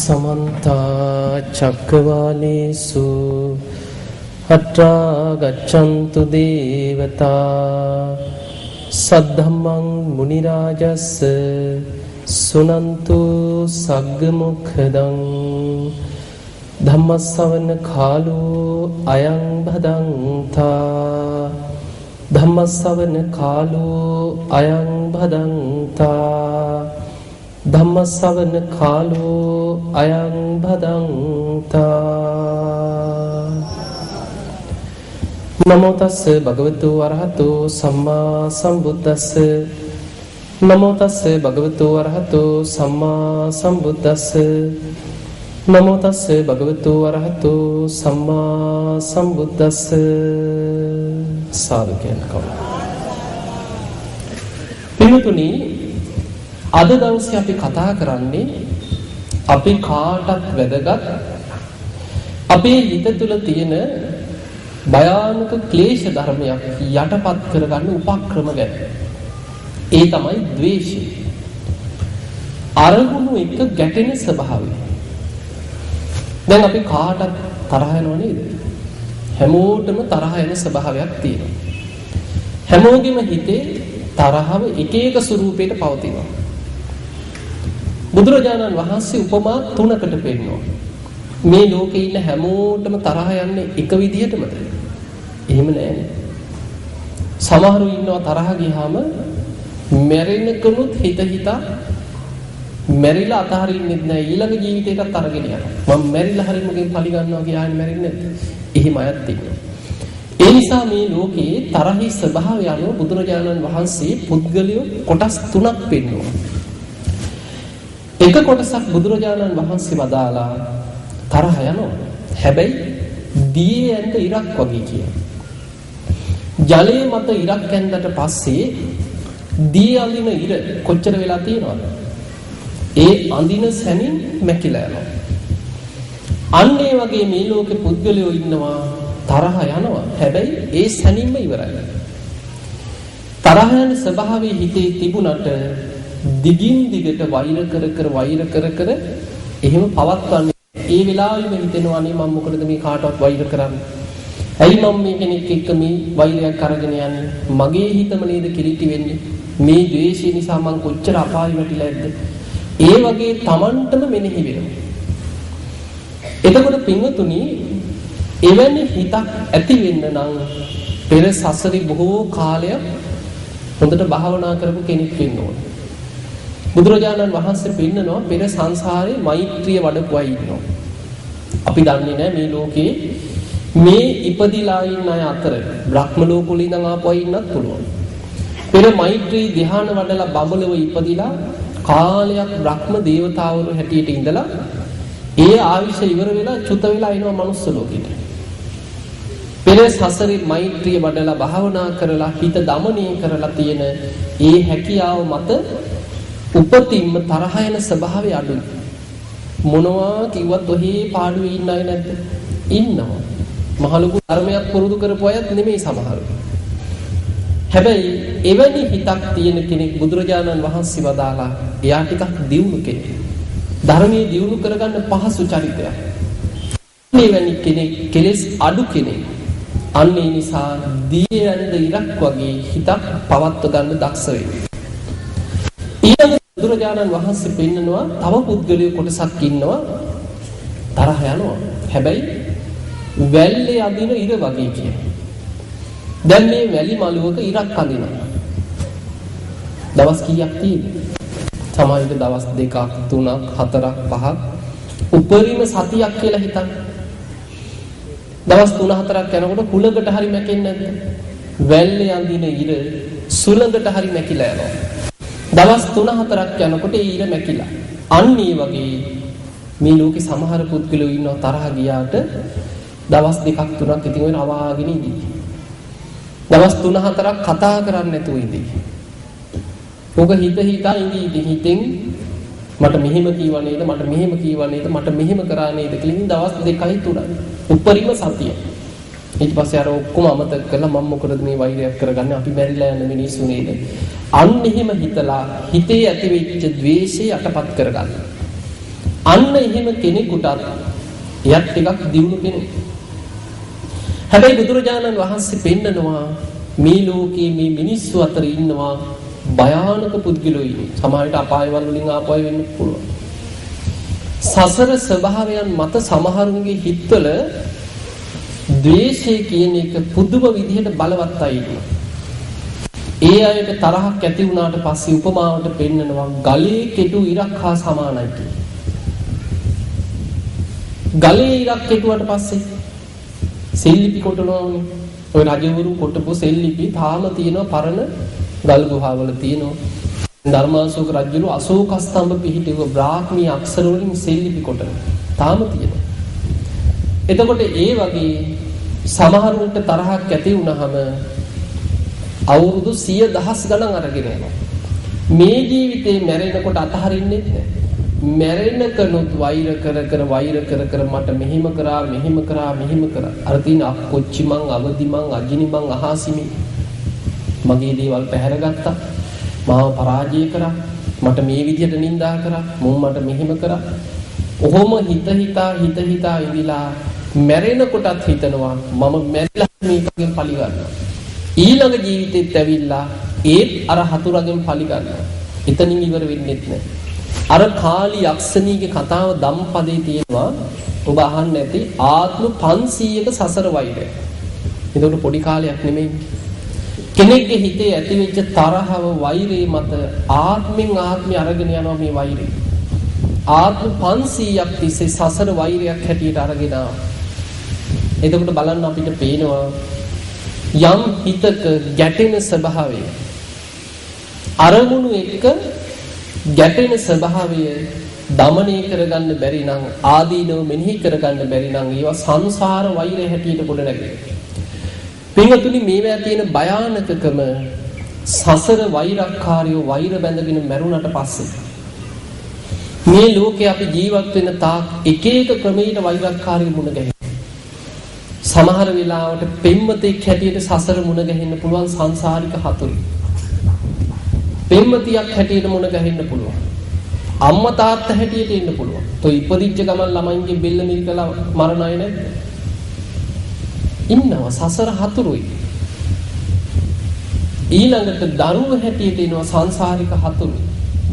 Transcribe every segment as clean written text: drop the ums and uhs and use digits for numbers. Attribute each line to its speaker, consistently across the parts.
Speaker 1: समन्ता चक्रवालेषु अत्रा गच्छन्तु देवता सद्धम्मं मुनिराजस्य सुनन्तु सग्गमुखदं धम्मश्रवण कालो अयं भदन्ता धम्मश्रवण कालो अयं भदन्ता धम्मश्रवण कालो अयं भदन्ता नमो तस्स भगवतो अरहतो सम्मा सम्बुद्धस्स नमो तस्स भगवतो अरहतो सम्मा सम्बुद्धस्स नमो तस्स भगवतो अरहतो सम्मा सम्बुद्धस्स साधु කියන කවුද? පින්තුනි අද දවසේ අපි කතා කරන්නේ අපි කාටත් වැදගත් අපේ හිත තුළ තියෙන භයානක ක්ලේශ ධර්මයක් යටපත් කරගන්න උපක්‍රම ගැන. ඒ තමයි ද්වේෂය. අරමුණු එක ගැටෙන ස්වභාවය. දැන් අපි කාටත් තරහ යනව නේද? හැමෝටම තරහ යන ස්වභාවයක් තියෙනවා. හැමෝගෙම හිතේ තරහව එක එක ස්වරූපයකට පවතිනවා. බුදුරජාණන් වහන්සේ උපමා 3කට පෙන්නනවා. මේ ලෝකේ ඉන්න හැමෝටම තරහ යන්නේ එක විදිහටමද? එහෙම නෑනේ. සමහරු ඉන්නවා තරහ ගියාම මැරෙන්නකනුත් හිත හිතා මැරිලා අතහරින්නෙත් නෑ ඊළඟ ජීවිතේටත් අරගෙන යනවා. මම මැරිලා හරි මගෙන් පලි ගන්නවා කියන්නේ මැරෙන්නේ නැද්ද? එහෙම අයත් ඉන්නවා. ඒ නිසා මේ ලෝකේ තරහේ ස්වභාවය අනුව බුදුරජාණන් වහන්සේ පුද්ගලිය කොටස් 3ක් පෙන්වනවා. එක කොටසක් බුදුරජාණන් වහන්සේ වදාලා තරහ යනවා. හැබැයි දියේ ඇඳ ඉරක් වගේ කියන. ජලයේ මත ඉරක් ඇඳට පස්සේ දී අඳින ඉර කොච්චර වෙලා තියෙනවද? ඒ අඳින සැනින් මැකිලා යනවා. අන්න ඒ වගේ මේ ලෝකේ පුද්ගලයෝ ඉන්නවා තරහ යනවා. හැබැයි ඒ සැනින්ම ඉවරයි. තරහ යන ස්වභාවයේ හිතේ තිබුණට දිගින් දිගට වෛර කර එහෙම පවත්වන්නේ. ඒ වෙලාවෙම හිතෙනවා නේ මම මොකටද මේ කාටවත් වෛර කරන්නේ? ඇයි මම මේ කෙනෙක් එක්ක මේ වෛරයක් අරගෙන යන්නේ? මගේ හිතම නේද කිලිටි වෙන්නේ? මේ ද්වේෂය නිසා මං කොච්චර අපාය වැටිලා ඇද්ද? ඒ වගේ Tamanටම මෙනෙහි වෙනවා. එතකොට පින්වතුනි එවැනි හිතක් ඇති වෙන්න නම් පෙර සසරේ බොහෝ කාලයක් හොඳට භාවනා කරපු කෙනෙක් වෙන්න ඕනේ. බුදුරජාණන් වහන්සේ පෙන්නනවා පෙර සංසාරේ මෛත්‍රිය වඩපු අය ඉන්නවා. අපි දන්නේ නැහැ මේ ලෝකේ මේ ඉපදිලා ඉන්න අය අතර බ්‍රහ්ම ලෝකවල ඉඳන් ආපු අය ඉන්නත් පුළුවන්. පෙර මෛත්‍රී ධ්‍යාන වඩලා බඹලව ඉපදිලා කාලයක් බ්‍රහ්ම දේවතාවරු හැටියට ඉඳලා ඒ ආයුෂ ඉවර වෙලා චුත වෙලා එනවා මනුස්ස ලෝකෙට. පෙර සසරේ මෛත්‍රිය වඩලා භාවනා කරලා හිත දමනය කරලා තියෙන ඒ හැකියාව මත උපතින්ම තරහ යන ස්වභාවය අඩුයි. මොනවා කිව්වත් ඔහේ පාඩුවේ ඉන්න අය නැද්ද? ඉන්නවා. මහලුකු ධර්මයක් පුරුදු කරපු අයත් නෙමෙයි සමහරව. හැබැයි එවැනි හිතක් තියෙන කෙනෙක් බුදුරජාණන් වහන්සේ වදාලා එයා ටිකක් දියුණු කෙනෙක්. ධර්මයේ දියුණු කරගන්න පහසු චරිතයක්. මෙවැනි කෙනෙක් කෙලෙස් අඩු කෙනෙක්. අන්න ඒ නිසා දී යන ඉරක් වගේ හිතක් පවත්ව ගන්න දක්ෂ වෙයි. බුදුරජාණන් වහන්සේ පෙන්නනවා තව පුද්ගලයෙක් කොටසක් ඉන්නවා තරහ යනවා. හැබැයි වැල්ලේ අදින ඉර වගේ කියන. දැන් මේ වැලි මළුවක ඉරක් අදිනවා. දවස් කීයක් තියෙන්නේ? සමහරවිට දවස් 2ක් 3ක් 4ක් 5ක් උපරිම සතියක් කියලා හිතන්න. දවස් 3-4ක් යනකොට කුලකට හරි මැකෙන්නේ නැද්ද? වැල්ලේ අදින ඉර සුළඟට හරි මැකිලා යනවා. දවස් 3-4ක් යනකොට ඒ ඉර මැකිලා. අන්න ඒ වගේ මේ ලෝකේ සමහර පුද්ගලයෝ ඉන්නවා තරහ ගියාට දවස් 2ක් 3ක් ඉතින් ඔය රවාගෙන ඉඳී. දවස් 3-4ක් කතා කරන්නේ නැතුව ඉඳී. ඔක හිතා ඉඳී හිතෙන් මට මෙහෙම කීවා නේද මට මෙහෙම කීවා නේද මට මෙහෙම කරා නේද කියලා දවස් 2යි 3යි උපරිම සතිය. ඊට පස්සේ අර ඔක්කොම අමතක කරලා මම මොකටද මේ වෛරයක් කරගන්නේ අපි මැරිලා යන මිනිස්සු නේද? අන්න එහෙම හිතලා හිතේ ඇති වෙච්ච ද්වේෂය යටපත් කරගන්න. අන්න එහෙම කෙනෙකුට එයත් ටිකක් දියුණු කෙනෙක්. හැබැයි බුදුරජාණන් වහන්සේ පෙන්නනවා මේ ලෝකයේ මේ මිනිස්සු අතර ඉන්නවා භයානක පුද්ගලයෝ ඉන්නේ. සමහරවිට අපායවල වලින් ආපය වෙන්න පුළුවන්. සසර ස්වභාවයන් මත සමහරුන්ගේ හිතවල ද්වේෂය කියන එක පුදුම විදිහට බලවත් අය ඉන්නවා. ඒ අයට තරහක් ඇති වුණාට පස්සේ උපමාවට පෙන්නනවා ගලේ කෙටු ඉරක් හා සමානයි කියලා. ගලේ ඉරක් කෙටුවට පස්සේ සෙල්ලිපි කොටනවානේ. ඔය රජවරු කොටපු සෙල්ලිපි තාම තියෙනවා පරණ ගල් ගුහාවල තියෙනවා. ධර්මාශෝක රජුරු අශෝක ස්තම්භ පිහිටුව බ්‍රාහ්මී අක්ෂර වලින් සෙල්ලිපි කොටන තාම තියෙනවා. එතකොට ඒ වගේ සමහරුන්ට තරහක් ඇති වුණාම අවුරුදු 100,000 ගණන් අරගෙන යනවා. මේ ජීවිතේ මැරෙනකොට අතහරින්නේ නැහැ. මැරෙනකනොත් වෛර කර මට මෙහෙම කරා අර තියෙන අක්කොච්චි මං අවදි මං අජිනි මං අහාසිමි මගේ දේවල් පැහැරගත්තා මාව පරාජය කරා මට මේ විදිහට නිඳා කරා මොම් මට මෙහෙම කරා ඔහොම හිත හිතා ඉඳිලා මැරෙනකොටත් හිතනවා මම මැරිලා මේකෙන් පලි ගන්නවා ඊළඟ ජීවිතෙත් ඇවිල්ලා ඒත් අර හතුරගෙන් පලි ගන්නවා එතනින් ඉවර වෙන්නේ නැහැ අර කාලි යක්ෂණීගේ කතාව ධම්පදේ තියෙනවා ඔබ අහන්න ඇති ආත්ම 500ක සසර වෛරය. ඒකට පොඩි කාලයක් නෙමෙයි. කෙනෙක්ගේ හිතේ ඇතිවෙච්ච තරහව වෛරේ මත ආත්මෙන් ආත්මය අරගෙන යනවා මේ වෛරය. ආත්ම 500ක් තිස්සේ සසර වෛරයක් හැටියට අරගෙන ආවා. එතකොට බලන්න අපිට පේනවා යම් හිතක ගැටෙන ස්වභාවය අරමුණු එක්ක ගැටෙන ස්වභාවය දමනය කරගන්න බැරි නම් ආදීනව මෙනෙහි කරගන්න බැරි නම් ඒවා සංසාර වෛරය හැටියට කොට නැගෙනවා. පින්වතුනි මේවා තියෙන භයානකකම සසර වෛරක්කාරයෝ වෛර බැඳගෙන මැරුණට පස්සේ මේ ලෝකේ අපි ජීවත් වෙන තාක් එක එක ක්‍රමයකට වෛරක්කාරයෝ මුණ ගැහෙනවා. සමහර වෙලාවට පෙම්වතෙක් හැටියට සසර මුණ ගැහෙන්න පුළුවන් සංසාරික හතුරු. පෙම්වතියක් හැටියට මුණ ගැහෙන්න පුළුවන්. අම්මා තාත්තා හැටියට ඉන්න පුළුවන්. તો ඉපදිච්ච ගමන් ළමයින්ගේ බෙල්ල මිරිකලා මරණ අය නැද්ද? ඉන්නවා සසර හතුරුයි. ඊළඟට දරුවෝ හැටියට ඉනවා සංසාරික හතුරු.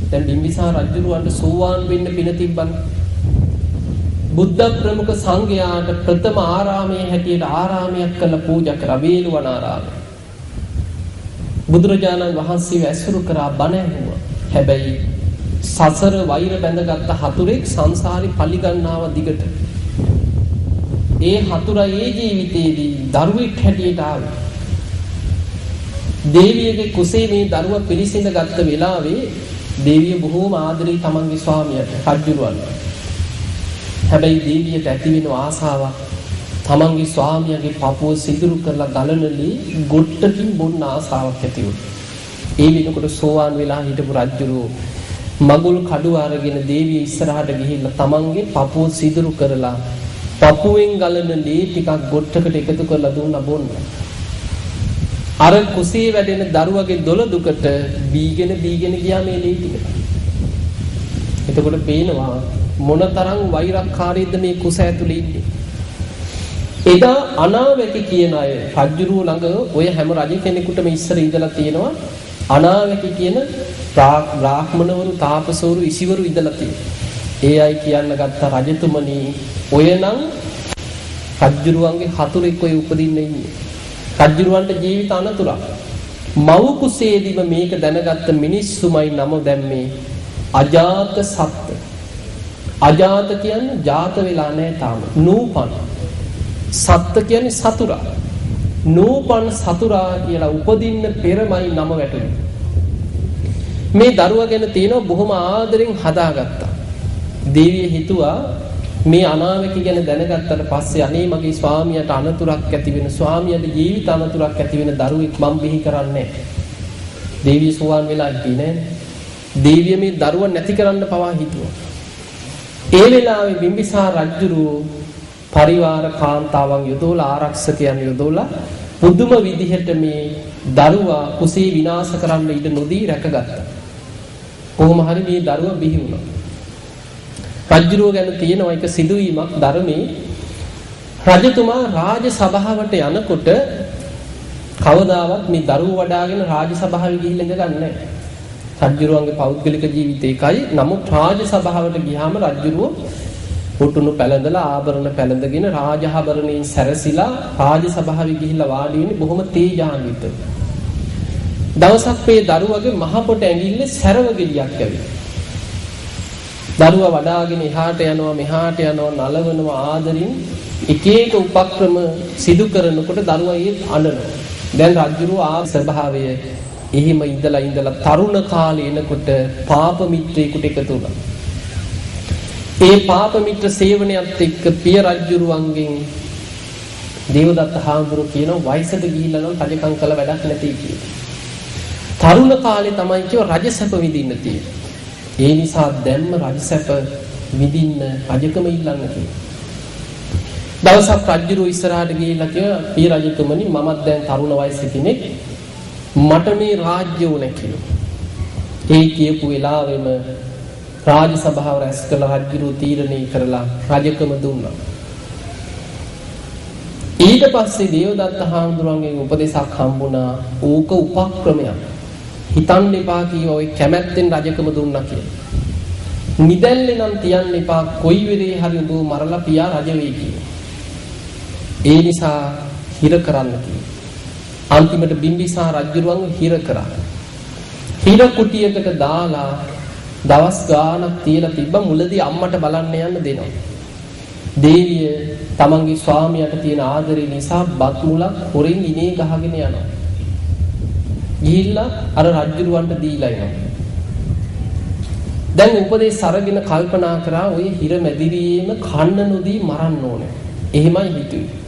Speaker 1: දැන් බිම්බිසාර රජුරවන්ට සෝවාන් වෙන්න පින තිබ්බනේ. බුද්ධ ප්‍රමුඛ සංඝයාට ප්‍රථම ආරාමයේ හැටියට ආරාමයක් කළ පූජා කරා වේළුවනාරාමය. බුදුරජාණන් වහන්සේ ඇසුරු කරා බණ ඇහුවා. හැබැයි සසර වෛර බැඳගත් හතුරෙක් සංසාරේ පලි ගන්නව දිගට. ඒ හතුරා ඒ ජීවිතේදී දරුවෙක් හැටියට ආවා. දේවියගේ කුසේ මේ දරුවා පිළිසිඳ ගත්ත වෙලාවේ දේවිය බොහෝම ආදරේ තමන්ගේ ස්වාමියාට රජුරවන්ට. හැබැයි දේවියට ඇති වෙන ආසාවක් තමන්ගේ ස්වාමියාගේ පපුව සිදුරු කරලා ගලනලි ගොට්ටකින් බොන්න ආසාවක් ඇති වුණා. ඒ වෙනකොට සෝවාන් වෙලා හිටපු රජුරෝ මගුල් කඩුව අරගෙන දේවිය ඉස්සරහට ගිහිල්ලා තමන්ගේ පපුව සිදුරු කරලා පපුවෙන් ගලන ලේ ටිකක් ගොට්ටකට එකතු කරලා දුන්නා බොන්න. අර කුසේ වැඩෙන දරුවගේ දොළ දුකට බීගෙන ගියා මේ ලේ ටික. එතකොට පේනවා මොනතරම් වෛරක්කාරීද මේ කුස ඇතුලේ ඉන්නේ. එදා අනාවැකි කියන අය රජුරුව ළඟ ඔය හැම රජ කෙනෙකුටම ඉස්සර ඉඳලා තියෙනවා අනාවැකි කියන බ්‍රාහ්මණවරු තාපසවරු ඉසිවරු ඉඳලා තියෙනවා. ඒ අය කියන්න ගත්ත රජතුමනි ඔය නම් රජුරුවන්ගේ හතුරෙක් ඔය උපදින්න ඉන්නේ. රජුරුවන්ට ජීවිත අනතුරක්. මව් කුසේදීම මේක දැනගත්ත මිනිස්සුමයි නම දැම්මේ අජාත සත්ත්‍ය. අජාත කියන්නේ ජාත වෙලා නැහැ තාම. නූපන්. සත්ත්‍ය කියන්නේ සතුරා. නූපන් සතුරා කියලා උපදින්න පෙරමයි නම වැටුනේ. මේ දරුවා ගැන තියෙනවා බොහොම ආදරෙන් හදාගත්තා. දේවිය හිතුවා මේ අනාවැකි ගැන දැනගත්තට පස්සේ අනේ මගේ ස්වාමියාට අනතුරක් ඇති වෙන ස්වාමියාට ජීවිත අනතුරක් ඇති වෙන දරුවෙක් මම බිහි කරන්නේ. දේවිය සෝවාන් වෙලා ඉන්නේ නෑනේ. දේවිය මේ දරුවා නැති කරන්න පවා හිතුවා. ඒ වෙලාවේ බිම්බිසාර රජුරෝ පරිවාර කාන්තාවන් යොදවලා ආරක්ෂකයන් යොදවලා පුදුම විදිහට මේ දරුවා කුසේ විනාශ කරන්න ඉඩ නොදී රැකගත්තා. කොහොම හරි මේ දරුවා බිහි වුණා. රජුරුව ගැන තියෙනවා එක සිදුවීමක් ධර්මයේ. රජතුමා රාජ සභාවට යනකොට කවදාවත් මේ දරුවෝ වඩාගෙන රාජ සභාවේ ගිහිල්ලා ඉඳගන්නේ නැහැ. රජුරුවන්ගේ පෞද්ගලික ජීවිතේකයි. නමුත් රාජ සභාවට ගියාම රජුරුව පුටුණු පැලඳලා ආභරණ පැලඳගෙන රාජාභරණයෙන් සැරසිලා රාජ සභාවේ ගිහිල්ලා වාඩි වෙන්නේ බොහොම තේජාන්විත. දවසක් මේ දරුවගේ මහ පොට ඇඟිල්ලේ සැරව ගෙඩියක් ඇවිත්. දරුවා වඩාගෙන එහාට යනවා මෙහාට යනවා නලවනවා ආදරින් එක එක උපක්‍රම සිදු කරනකොට දරුවා ඒ අඬනවා. දැන් රජුරුව ආ ස්වභාවය එහිම ඉඳලා තරුණ කාලේ එනකොට පාප මිත්‍රයෙකුට එකතු වුණා. ඒ පාප මිත්‍ර සේවනයත් එක්ක පිය රජුරුවන්ගෙන් දේවදත්ත හාමුදුරුවෝ කියනවා වයසට ගිහිල්ලා නම් රජකම් කළ වැඩක් නැති කියලා. තරුණ කාලේ තමයි කිව්ව රජසැප විඳින්න තියෙන්නේ. ඒ නිසා දැන්ම රජසැප විඳින්න රජකම ඉල්ලන්න කියලා. දවසක් රජුරුවෝ ඉස්සරහට ගිහිල්ලා කිව්වා පිය රජතුමනි මමත් දැන් තරුණ වයසේ කෙනෙක් මට මේ රාජ්‍ය ඕනේ කියලා. ඒ කියපු වෙලාවෙම රාජ සභාව රැස් කළ රජුරුවෝ තීරණය කරලා රජකම දුන්නා. ඊට පස්සේ දේවදත්ත හාමුදුරන්ගෙන් උපදේශක් හම්බුණා. ඕක උපක්‍රමයක්. හිතන්න එපා කීවා ඔය කැමැත්තෙන් රජකම දුන්නා කියලා. නිදැල්ලේ නම් තියන්න එපා කොයි වෙලේ හරි උඹව මරලා පියා රජ වෙයි කියලා. ඒ නිසා හිර කරන්න කිව්වා. අන්තිමට බිම්බිසාර රජුරුවන්ව හිර කරා. හිර කුටියකට දාලා දවස් ගාණක් තියලා තිබ්බ මුලදී අම්මට බලන්න යන්න දෙනවා. දේවිය තමන්ගේ ස්වාමියාට තියෙන ආදරේ නිසා බත් මුලක් හොරෙන් ඉනේ ගහගෙන යනවා. ගිහිල්ලා අර රජුරුවන්ට දීලා එනවා. දැන් උපදේශ අරගෙන කල්පනා කරා ඔය හිර මැදිරියේම කන්න නොදී මරන්න ඕනේ. එහෙමයි හිතුවේ.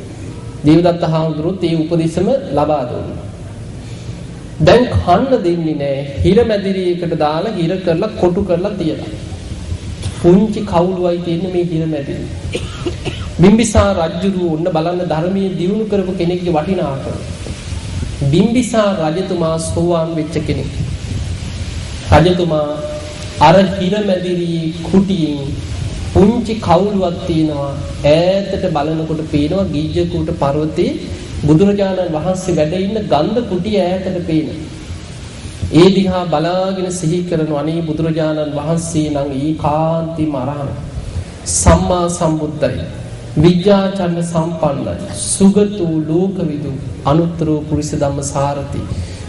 Speaker 1: දේවදත්ත හාමුදුරුවෝ ඒ උපදේශම ලබා දුන්නා. දැන් කන්න දෙන්නේ නැහැ. හිර මැදිරියකට දාලා හිර කරලා කොටු කරලා තියලා. පුංචි කවුළුවයි තියෙන මේ හිර මැදිරිය. බිම්බිසාර රජුරුවෝ ඔන්න බලන්න ධර්මයේ දියුණු කරපු කෙනෙක්ගේ වටිනාකම. බිම්බිසාර රජතුමා සෝවාන් වෙච්ච කෙනෙක්. රජතුමා අර හිර මැදිරියේ කුටියෙන් පුංචි කවුළුවක් තියෙනවා. ඈතට බලනකොට පේනවා ගිජ්ජකූට පර්වතේ බුදුරජාණන් වහන්සේ වැඩ ඉන්න ගන්ධ කුටිය ඈතට පේනවා. ඒ දිහා බලාගෙන සිහි කරන අනේ බුදුරජාණන් වහන්සේ නම් ඒකාන්තීම අරහං සම්මා සම්බුද්දයි. විද්‍යාචර්ය සම්පන්නයි. සුගතෝ ලෝකවිදු අනුත්තරෝ පුරිස ධම්මසාරති.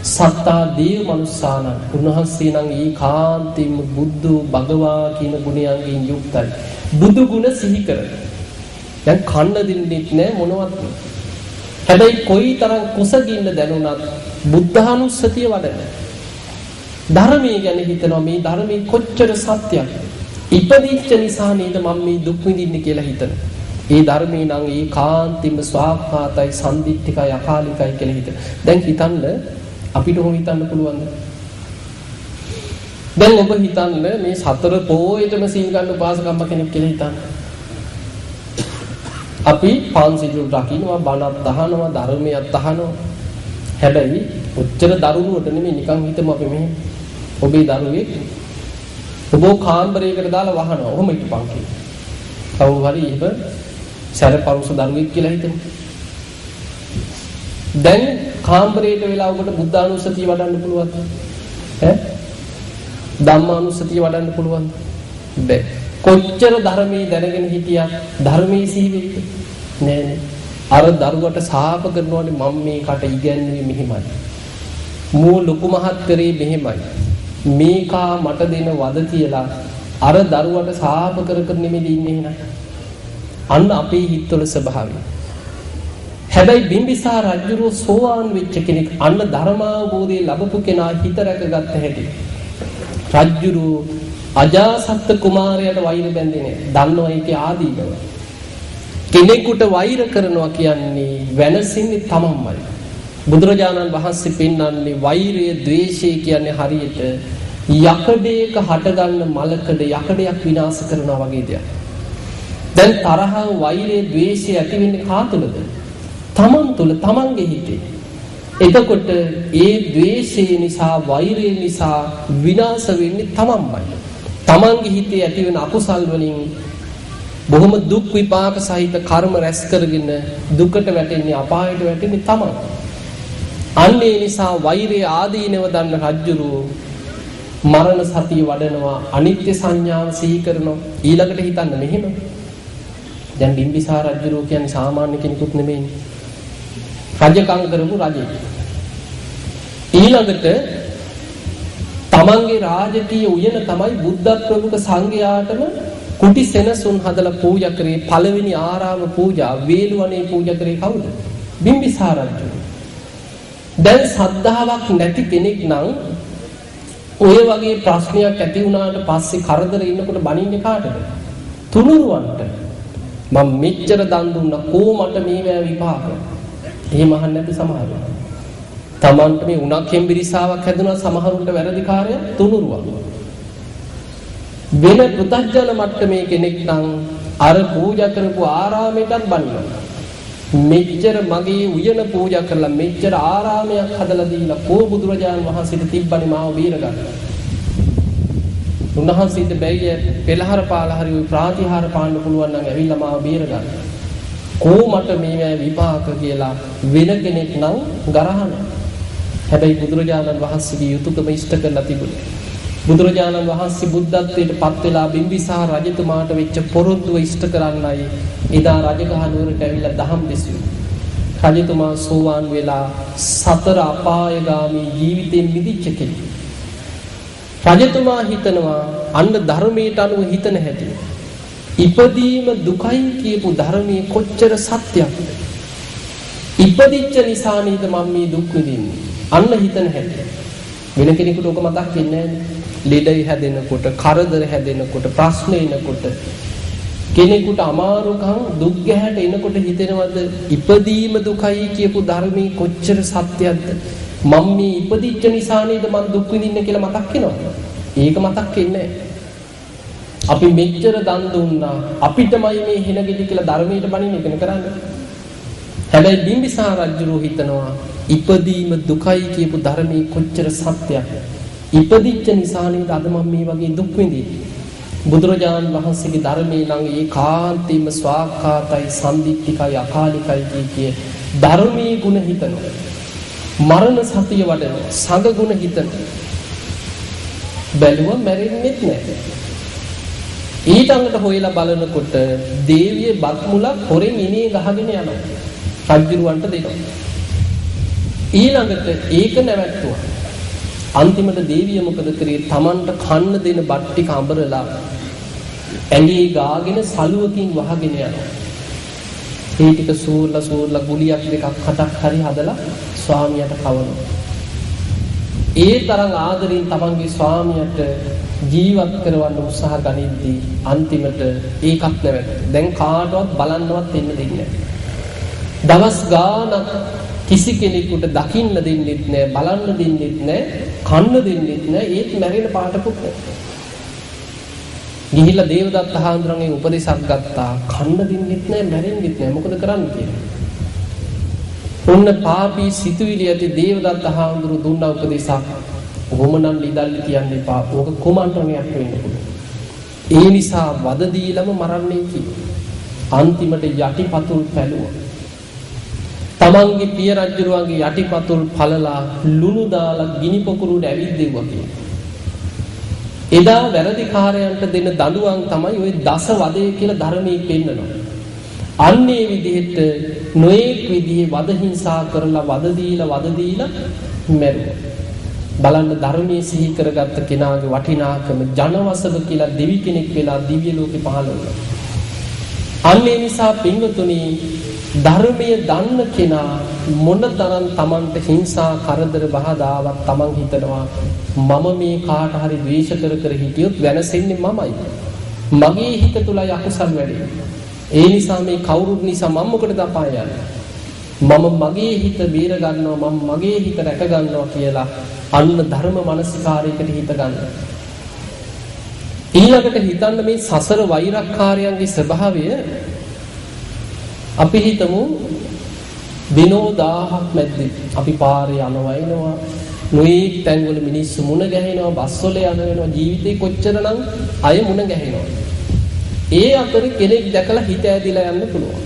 Speaker 1: සත්තා දේව මනුස්සාන උන්වහන්සේ නම් ඒකාන්තීම බුද්ධ භගවා කියන ගුණයන්ගෙන් යුක්තයි. බුදු ගුණ සිහි කරන. දැන් කන්න දෙන්නේ නැහැ මොනවත්. හැබැයි කොයිතරම් කුසගින්න දැනුණත් බුද්ධානුස්සතිය වඩන. ධර්මයේ ගැන හිතනවා මේ ධර්මයේ කොච්චර සත්‍යයක්. ඉපදිච්ච නිසා නේද මම මේ දුක් විඳින්නේ කියලා හිතනවා. ඒ ධර්මේ නම් ඒකාන්තීම ස්වාක්ඛාතයි සම්දිත්තිකයි අකාලිකයි කියලා හිතන. දැන් හිතන්න අපිට හොම හිතන්න පුළුවන්ද? දැන් ඔබ හිතන්න මේ සතර පොයේටම සීල් ගන්න උපාසකම්ම කෙනෙක් කියලා හිතන්න. අපි පන්සිල් රකින්නවා බණක් අහනවා ධර්මයක් අහනවා. හැබැයි ඔච්චර දරුණුවට නෙමෙයි නිකන් හිතමු අපි මෙහෙම. ඔබේ දරුවෙක් ඔබ කාමරයකට දාලා වහනවා. ඔහොම හිටපන් කියලා. කවුරු හරි එහෙම සැරපරුස දරුවෙක් කියලා හිතමු. දැන් කාමරයට වෙලා ඔබට බුද්ධානුස්සතිය වඩන්න පුළුවන්ද? ඈ? ධම්මානුස්සතිය වඩන්න පුළුවන්ද? බැ. කොච්චර ධර්මයේ දැනගෙන හිටියා ධර්මයේ සිහි වෙයිද? නෑ නෑ. අර දරුවට සාප කරනවානේ මම මේ කට ඉගැන්නුවේ මෙහෙමයි. මෝ ලොකු මහත් කරේ මෙහෙමයි. මේකා මට දෙන වද කියලා අර දරුවට සාප කර කර නෙමෙයි ඉන්නේ නේද? අන්න අපේ හිතවල ස්වභාවය. හැබැයි බිම්බිසාර රජුරෝ සෝවාන් වෙච්ච කෙනෙක් අන්න ධර්මාවබෝධය ලැබපු කෙනා හිත රැකගත්ත හැටි. රජුරෝ අජාසත් කුමාරයාට වෛර බැඳේ නෑ. දන්නවා ඒකේ ආදීනව. කෙනෙකුට වෛර කරනවා කියන්නේ වෙනසින්නේ තමන්මයි. බුදුරජාණන් වහන්සේ පෙන්වන්නේ වෛරය, ද්වේෂය කියන්නේ හරියට යකඩයක හටගන්න මලකඩ යකඩයක් විනාශ කරනවා වගේ දෙයක්. දැන් තරහ, වෛරය, ද්වේෂය ඇති වෙන්නේ කා තුළද? තමන් තුළ, තමන්ගේ හිතේ. එතකොට ඒ ද්වේෂය නිසා, වෛරය නිසා විනාශ වෙන්නේ තමන්මයි. තමන්ගේ හිතේ ඇති වෙන අකුසල් වලින් බොහොම දුක් විපාක සහිත කර්ම රැස් කරගෙන දුකට වැටෙන්නේ අපායට වැටෙන්නේ තමන්. අන්න ඒ නිසා වෛරය ආදීනව දන්න රජුරු මරණ සතිය වඩනවා, අනිත්‍ය සංඥාව සිහි කරනවා. ඊළඟට හිතන්න මෙහෙම. දැන් බිම්බිසාර රජුරු කියන්නේ සාමාන්‍ය කෙනෙකුත් නෙමෙයිනේ. රජකම් කරපු රජෙක්. ඊළඟට තමන්ගේ රාජකීය උයන තමයි බුද්ධ ප්‍රමුඛ සංඝයාටම කුටි සෙනසුන් හදලා පූජා කරේ. පළවෙනි ආරාම පූජා වේළුවනේ පූජා කරේ කවුද? බිම්බිසාර රජු. දැන් සද්ධාාවක් නැති කෙනෙක් නම් ඔය වගේ ප්‍රශ්නයක් ඇති වුණාට පස්සේ කරදර ඉන්නකොට බනින්නේ කාටද? තුනුරුවන්ට. මම මෙච්චර දන් දුන්නා කොහොමද මේවැ විපාක? එහෙම අහන්නේ නැති සමහරව. තමන්ට මේ උණක් හෙම්බිරිසාවක් හැදුනා සමහරුන්ට වැරදිකාරය තුනුරුවක්. වෙන පුතඥ මට්ටමේ කෙනෙක් නම් අර පූජා කරපු ආරාමයටත් බනිනවා. මෙච්චර මගේ උයන පූජා කරලා මෙච්චර ආරාමයක් හදලා දීලා කෝ බුදුරජාණන් වහන්සේට තිබ්බනේ මාව බේරගන්න. උන්වහන්සේට බැරිය පෙළහර පාලා හරි ওই ප්‍රාතිහාර පාන්න පුළුවන් නම් ඇවිල්ලා මාව බේරගන්න. කෝ මට මේ විපාක කියලා වෙන කෙනෙක් නම් ගරහනවා. හැබැයි බුදුරජාණන් වහන්සේගේ යුතුයකම ඉෂ්ට කරලා තිබුණේ. බුදුරජාණන් වහන්සේ බුද්ධත්වයට පත් වෙලා බිම්බිසාර රජතුමාට වෙච්ච පොරොන්දුව ඉෂ්ට කරන්නයි එදා රජගහ නුවරට ඇවිල්ලා දහම් දෙසුවේ. රජතුමා සෝවාන් වෙලා සතර අපායගාමී ජීවිතෙන් මිදිච්ච කෙනෙක්. රජතුමා හිතනවා අන්න ධර්මයට අනුව හිතන හැටි. ඉපදීම දුකයි කියපු ධර්මයේ කොච්චර සත්‍යයක්ද? ඉපදිච්ච නිසා නේද මම මේ දුක් විඳින්නේ. අන්න හිතන හැටි. වෙන කෙනෙකුට ඔක මතක් වෙන්නේ නැහැ. ලෙඩයි හැදෙනකොට, කරදර හැදෙනකොට, ප්‍රශ්න එනකොට, කෙනෙකුට අමාරුකම් දුක් ගැහැට එනකොට හිතෙනවද ඉපදීම දුකයි කියපු ධර්මයේ කොච්චර සත්‍යයක්ද? මම මේ ඉපදිච්ච නිසා නේද මම දුක් විඳින්නේ කියලා මතක් වෙනවද? ඒක මතක් වෙන්නේ නැහැ. අපි මෙච්චර දන් දුන්නා අපිටමයි මේ හිනගෙඩි කියලා ධර්මයට බණින්න ඉගෙන කරන්නේ. හැබැයි බිම්බිසාර රජු හිතනවා ඉපදීම දුකයි කියපු ධර්මයේ කොච්චර සත්‍යයක්ද? ඉපදිච්ච නිසා නේද අද මම මේ වගේ දුක් විඳින්නේ. බුදුරජාණන් වහන්සේගේ ධර්මයේ නම් ඒකාන්තයෙන්ම ස්වාක්ඛාතයි, සම්දිත්තිකයි, අකාලිකයි කිය ධර්මයේ ගුණ හිතනවා. මරණ සතිය වඩන සංඝ ගුණ හිතන. බැලුව මැරෙන්නෙත් නැහැ. ඊටඟට හොයලා බලනකොට දේවිය බත් මුලක් හොරෙන් ඉනේ ගහගෙන යනවා. රජුරවන්ට දෙනවා. ඊළඟට ඒක නැවැත්තුවා. අන්තිමට දේවිය මොකද කරේ? Tamanට කන්න දෙන බත් ටික අඹරලා ඇඟේ ගාගෙන සලුවකින් වහගෙන යනවා. ඒ ටික සූර්ලා ගුලියක් දෙකක් හතක් හරි හදලා ස්වාමියාට කවනවා. ඒ තරම් ආදරෙන් Tamanගේ ස්වාමියාට ජීවත් කරවන්න උත්සාහ ගනිද්දී අන්තිමට ඒකක් නැවැත්තුවා. දැන් කාටවත් බලන්නවත් එන්න දෙන්නේ නැහැ. දවස් ගානක් කිසි කෙනෙකුට දකින්න දෙන්නෙත් නැහැ, බලන්න දෙන්නෙත් නැහැ, කන්න දෙන්නෙත් නැහැ. ඒත් මැරෙන පාටකුත් නැහැ. ගිහිල්ලා දේවදත්ත හාමුදුරන්ගේ උපදේශයක් ගත්තා. කන්න දෙන්නෙත් නැහැ, මැරෙන්නෙත් නැහැ. මොකද කරන්න කියලා. ඔන්න පාපී සිතුවිලි ඇති දේවදත්ත හාමුදුරු දුන්න උපදේශයක්. ඔහොම නම් ඉදල්ලි කියන්න එපා. ඕක කොමන්ත්‍රණයක් වෙන්න පුළුවන්. ඒ නිසා වද දීලම මරන්නේ කිව්වා. අන්තිමට යටිපතුල් පැලුවා. තමන්ගේ පිය රජුරුවන්ගේ යටිපතුල් පළලා ලුණු දාලා ගිනි පොකුරුට ඇවිද්දෙව්වා කියලා. එදා වැරදිකාරයන්ට දෙන දඬුවම් තමයි ওই දස වදේ කියලා ධර්මයේ පෙන්නනවා. අන්නේ විදිහට නොඑක් විදිහේ වද හිංසා කරලා වද දීලා මැරුවා. බලන්න ධර්මයේ සිහි කරගත්ත කෙනාගේ වටිනාකම ජනවසබ කියලා දෙවි කෙනෙක් වෙලා දිව්‍ය ලෝකේ පහළ වුණා. අන්නේ නිසා පින්වතුනි ධර්මයේ දන්න කෙනා මොනතරම් Tamanට හිංසා කරදර බහදාවක් Taman හිතනවා මම මේ කාට හරි ද්වේෂ කර හිටියොත් වෙනසෙන්නේ මමයි. මගේ හිත තුලයි අකුසල් වැඩි. ඒ නිසා මේ කවුරුත් නිසා මම මොකටද අපාය යන්නේ? මම මගේ හිත බේර ගන්නවා, මම මගේ හිත රැක ගන්නවා කියලා අන්න ධර්ම මානසිකාරයකට හිත ගන්න. ඊළඟට හිතන්න මේ සසර වෛරක්කාරයන්ගේ ස්වභාවය. අපි හිතමු දිනෝ 1000ක් මැද්දේ අපි පාරේ යනවා නොයෙක් තැන්වල මිනිස්සු මුණ ගැහෙනවා, බස්වල යන වෙනවා, ජීවිතේ කොච්චරනම් අය මුණ ගැහෙනවා. ඒ අතරේ කෙනෙක් දැකලා හිත ඇදිලා යන්න පුළුවන්.